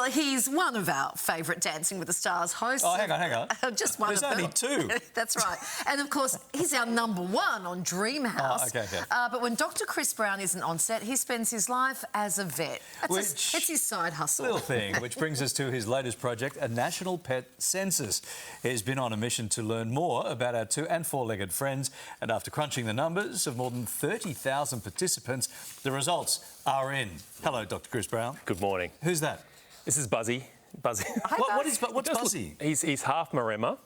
he's one of our favourite Dancing with the Stars hosts. Oh, hang on. Just one There's of them. only two. That's right. And, of course, he's our number one on Dream House. Oh, okay. But when Dr Chris Brown isn't on set, he spends his life as a vet. It's his side hustle. Little thing, which brings us to his latest project, a national pet census. He's been on a mission to learn more about our two- and four-legged friends, and after crunching the numbers of more than 30,000 participants, the results are in. Hello, Dr Chris Brown. Good morning. Who's that? This is Buzzy. Buzzy. What's Buzzy? He's half Maremma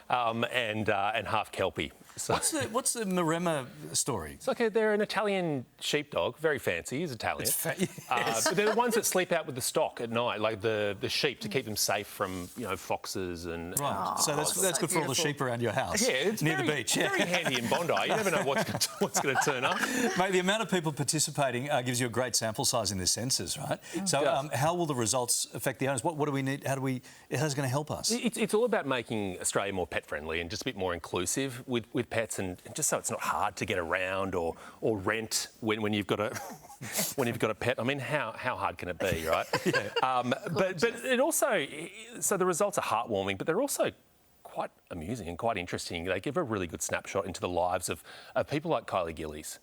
and half Kelpie. So What's the Maremma story? it's like they're an Italian sheepdog, very fancy. He's Italian. Yes. But they're the ones that sleep out with the stock at night, like the sheep, to keep them safe from foxes and. Right. So that's good for all the sheep around your house. Yeah, it's near very, the beach. Yeah. Very handy in Bondi. You never know what's going to turn up. Mate, the amount of people participating gives you a great sample size in this census, right? So how will the results affect the owners? What do we need? How's it going to help us? It's all about making Australia more pet friendly and just a bit more inclusive with pets, and just so it's not hard to get around or rent when you've got a pet. I mean, how hard can it be, right? But it also, so the results are heartwarming, but they're also quite amusing and quite interesting. They give a really good snapshot into the lives of people like Kylie Gillies.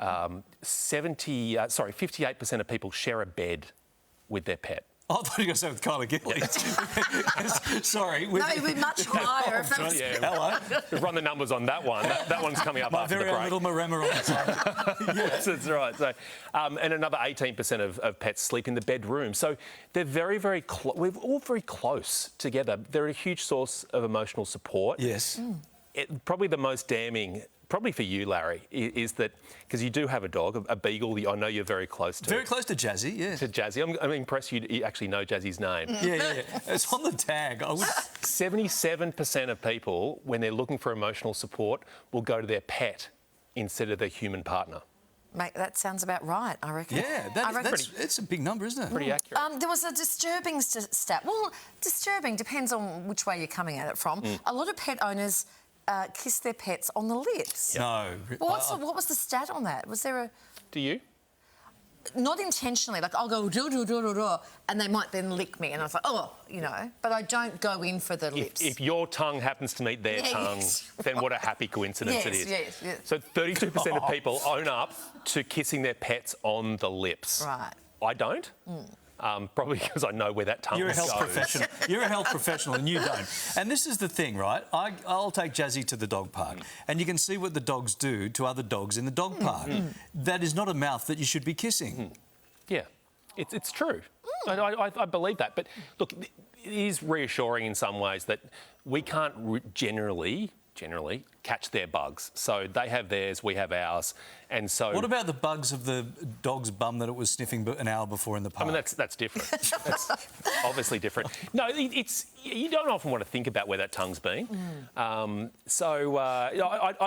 58% of people share a bed with their pet. I thought you were going to say with Kylie Gillies. Sorry. No, it'd be much higher if that was... Hello. We've run the numbers on that one. That one's coming up after the break. My very own little Maremma on the side. Yes, that's right. So, and another 18% of pets sleep in the bedroom. So they're very, very close. We're all very close together. They're a huge source of emotional support. Yes. Probably the most damning, probably for you, Larry, is that, because you do have a dog, a beagle, I know you're very close to. Very close to Jazzy, yeah. To Jazzy. I'm impressed you actually know Jazzy's name. Yeah. It's on the tag. 77% of people, when they're looking for emotional support, will go to their pet instead of their human partner. Mate, that sounds about right, I reckon. Yeah, it's a big number, isn't it? Pretty accurate. There was a disturbing stat. Well, disturbing depends on which way you're coming at it from. A lot of pet owners kiss their pets on the lips. No. Well, what was the stat on that? Was there a... Do you? Not intentionally. Like, I'll go do, and they might then lick me, and I was like, oh, but I don't go in for the lips. If your tongue happens to meet their tongue, then what a happy coincidence it is. Yes. So 32% of people own up to kissing their pets on the lips. Right. I don't. Probably because I know where that tongue You're a goes. health professional. You're a health professional and you don't. And this is the thing, right? I'll take Jazzy to the dog park and you can see what the dogs do to other dogs in the dog park. That is not a mouth that you should be kissing. Yeah, it's true. I believe that. But look, it is reassuring in some ways that we can't generally catch their bugs. So they have theirs, we have ours. And so... What about the bugs of the dog's bum that it was sniffing an hour before in the park? I mean, that's different. That's obviously different. No, you don't often want to think about where that tongue's been. I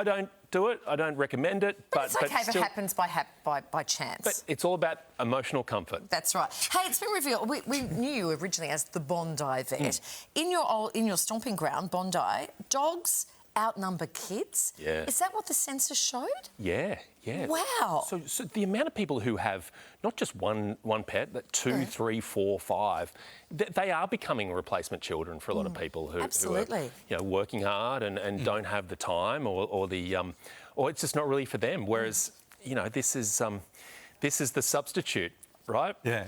don't do it. I don't recommend it. But it's okay if it happens by chance. But it's all about emotional comfort. That's right. Hey, it's been revealed. We knew you originally as the Bondi vet. In your stomping ground, Bondi, dogs outnumber kids. Yeah. Is that what the census showed? Yeah. Wow. So the amount of people who have not just one pet, but 2, 3, 4, 5, they are becoming replacement children for a lot of people who are working hard and don't have the time or it's just not really for them. Whereas this is the substitute, right? Yeah.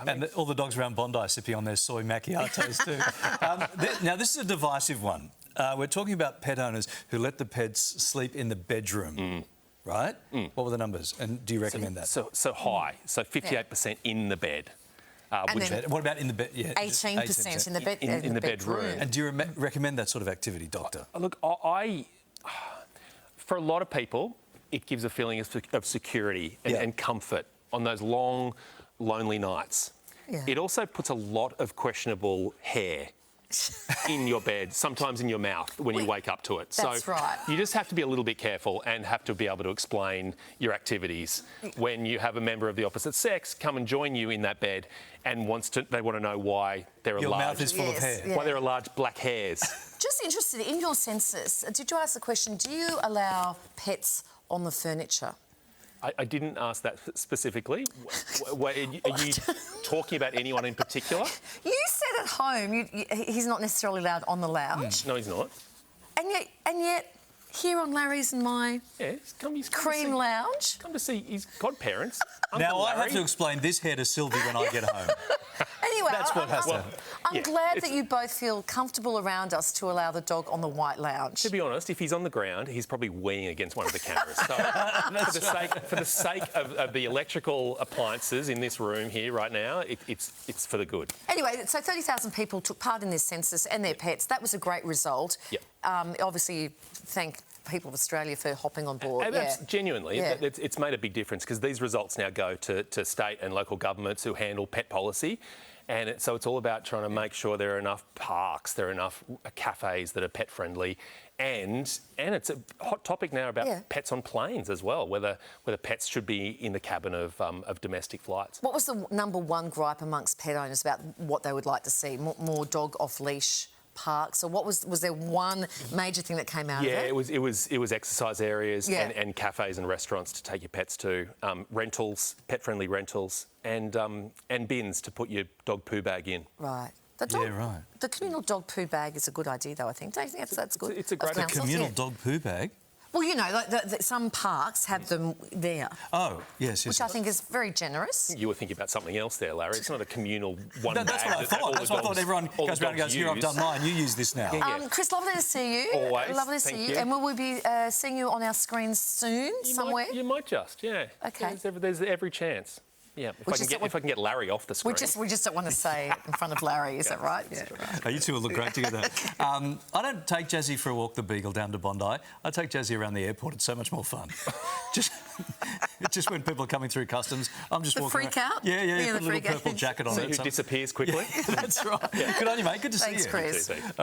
And all the dogs around Bondi sipping on their soy macchiatos too. Now this is a divisive one. We're talking about pet owners who let the pets sleep in the bedroom, right? What were the numbers? And do you recommend that? So high. So 58% in the bed. What about in the bed? Yeah, 18% in the bed. In the bedroom. And do you recommend that sort of activity, Doctor? Look, for a lot of people, it gives a feeling of security and comfort on those long, lonely nights. Yeah. It also puts a lot of questionable hair in your bed, sometimes in your mouth when you wake up to it. That's right. You just have to be a little bit careful and have to be able to explain your activities when you have a member of the opposite sex come and join you in that bed and they want to know why there are your mouth is full of hair. Why there are large black hairs. Just interested, in your census, did you ask the question, do you allow pets on the furniture? I didn't ask that specifically. Are you talking about anyone in particular? You said at home he's not necessarily allowed on the lounge. No, he's not. And yet, here on Larry's and my He's come cream lounge. Come to see his godparents. Now, I have Larry. to explain this hair to Sylvie when I get home. Anyway, That's what has to happen. I'm glad that you both feel comfortable around us to allow the dog on the white lounge. To be honest, if he's on the ground, he's probably weeing against one of the cameras. So, for the sake of the electrical appliances in this room here right now, it's for the good. Anyway, so 30,000 people took part in this census and their pets. That was a great result. Yep. Obviously, thank people of Australia for hopping on board. Genuinely, Yeah. it's made a big difference because these results now go to state and local governments who handle pet policy. And so it's all about trying to make sure there are enough parks, there are enough cafes that are pet friendly, and it's a hot topic now about pets on planes as well, whether pets should be in the cabin of domestic flights. What was the number one gripe amongst pet owners about what they would like to see? More dog off leash parks, or what was there one major thing that came out of it? Yeah, it was exercise areas and cafes and restaurants to take your pets to, rentals, pet friendly rentals, and bins to put your dog poo bag in. Right. Right. The communal dog poo bag is a good idea, though, I think. Don't you think that's good? It's a great Of councils, Communal dog poo bag? Well, you know, like some parks have them there, Oh, yes. which I think is very generous. You were thinking about something else there, Larry. It's not a communal one No, bag. that's what I thought. That's what I thought. Everyone goes around and goes, here, I've done mine, you use this now. Chris, lovely to see you. Always. Lovely to see Thank you. you. And will we be seeing you on our screens soon, somewhere? You might just, yeah. Okay. There's every chance. Yeah, if I can get Larry off the screen. We just don't want to say it in front of Larry, is that right? Yeah. Oh, you two will look great together. I don't take Jazzy for a walk the Beagle down to Bondi. I take Jazzy around the airport. It's so much more fun. just when people are coming through customs, I'm just walking freak around. out? Yeah, Yeah, put a the little freak out. purple jacket on So it. who disappears quickly. That's right. Good on you, mate. Good to see you. Thanks, Chris.